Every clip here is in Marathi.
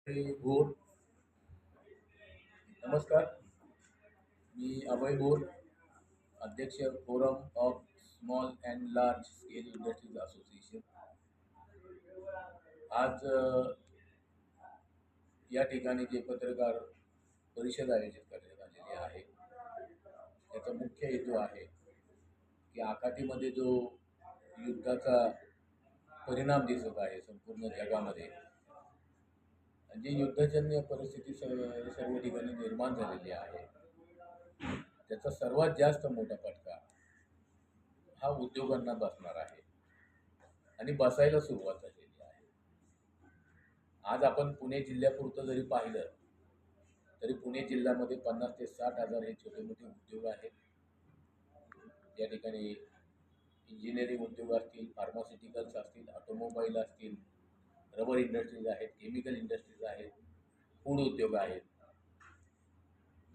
बोर. नमस्कार. मी अभय बोर, अध्यक्ष forum of small and large scale industries association. आज या ठिकाणी जे पत्रकार परिषद आयोजित करण्यात आलेली आहे त्याचा मुख्य हेतू आहे की आखातीमध्ये जो युद्धाचा परिणाम दिसत आहे संपूर्ण जगामध्ये, जी युद्धजन्य परिस्थिती सर्व ठिकाणी निर्माण झालेली आहे, त्याचा सर्वात जास्त मोठा फटका हा उद्योगांना बसणार आहे आणि बसायला सुरुवात झालेली आहे. आज आपण पुणे जिल्ह्यापुरतं जरी पाहिलं तरी पुणे जिल्ह्यामध्ये 50 ते 60 हजार हे छोटे मोठे उद्योग आहेत. या ठिकाणी इंजिनिअरिंग उद्योग असतील, फार्मास्युटिकल्स असतील, ऑटोमोबाईल असतील, रबर इंडस्ट्रीज आहेत, केमिकल इंडस्ट्रीज आहेत, फूड उद्योग आहेत.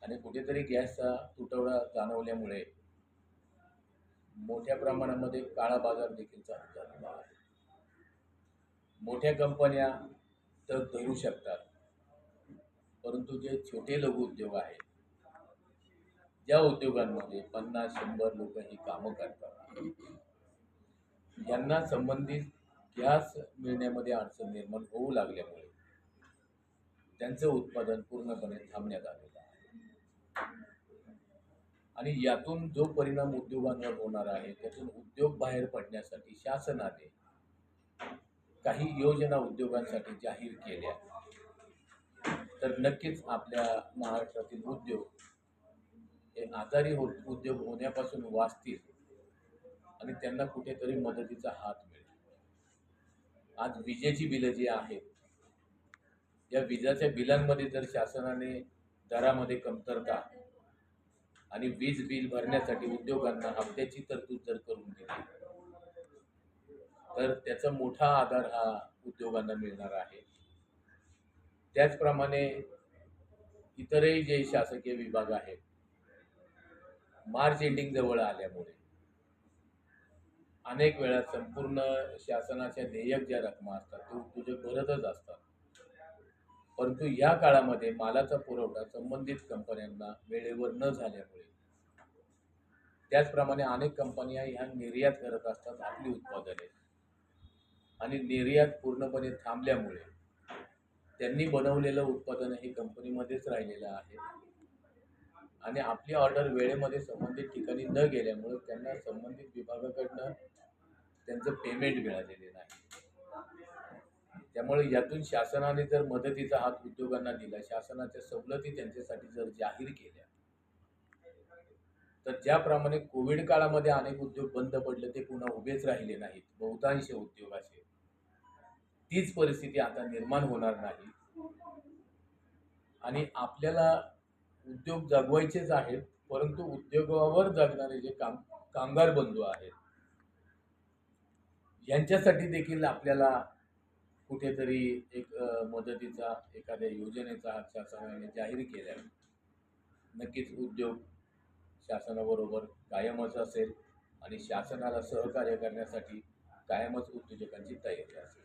आणि कुठेतरी गॅसचा तुटवडा जाणवल्यामुळे मोठ्या प्रमाणामध्ये काळा बाजार देखील चालू झालेला आहे. मोठ्या कंपन्या तर धरू शकतात, परंतु जे छोटे लघु उद्योग आहेत, ज्या उद्योगांमध्ये 50-100 लोक ही कामं करतात, यांना संबंधित गॅस मिळण्यामध्ये अडचण निर्माण होऊ लागल्यामुळे त्यांचं उत्पादन पूर्णपणे थांबण्यात आलेलं आहे. आणि यातून जो परिणाम उद्योगांवर होणार आहे त्यातून उद्योग बाहेर पडण्यासाठी शासनाने काही योजना उद्योगांसाठी जाहीर केल्या तर नक्कीच आपल्या महाराष्ट्रातील उद्योग हे आजारी उद्योग होण्यापासून वाचतील आणि त्यांना कुठेतरी मदतीचा हात मिळेल. आज विजेची बिलं जी आहेत, या विजेच्या बिलांमध्ये जर शासनाने दरामध्ये कमतरता आणि वीज बिल भरण्यासाठी उद्योगांना हप्त्याची तरतूद जर करून दिली तर त्याचा मोठा आधार हा उद्योगांना मिळणार आहे. त्याचप्रमाणे इतरही जे शासकीय विभाग आहेत, मार्च एंडिंग जवळ आल्यामुळे अनेक वेळा संपूर्ण शासनाच्या देयक ज्या रकमा असतात ते उद्योजक भरतच असतात, परंतु या काळामध्ये मालाचा पुरवठा संबंधित कंपन्यांना वेळेवर न झाल्यामुळे, त्याचप्रमाणे अनेक कंपन्या ह्या निर्यात करत असतात आपली उत्पादने, आणि निर्यात पूर्णपणे थांबल्यामुळे त्यांनी बनवलेलं उत्पादन हे कंपनीमध्येच राहिलेलं आहे आणि आपली ऑर्डर वेळेमध्ये संबंधित ठिकाणी न गेल्यामुळे त्यांना संबंधित विभागाकडनं त्यांचं पेमेंट मिळालेले नाही. त्यामुळे यातून शासनाने जर मदतीचा हात उद्योगांना दिला, शासनाच्या सवलती त्यांच्यासाठी जर जाहीर केल्या, तर ज्याप्रमाणे कोविड काळामध्ये अनेक उद्योग बंद पडले, ते पुन्हा उभेच राहिले नाहीत बहुतांश उद्योगाचे, तीच परिस्थिती आता निर्माण होणार नाही. आणि आपल्याला उद्योग जगवायचेच आहेत, परंतु उद्योगावर जगणारे जे कामगार बंधू आहेत यांच्यासाठी देखील आपल्याला कुठेतरी एक मदतीचा एखाद्या योजनेचा हात शासनाने जाहीर केल्या नक्कीच उद्योग शासनाबरोबर कायमच असेल आणि शासनाला सहकार्य करण्यासाठी कायमच उद्योजकांची तयारी असेल.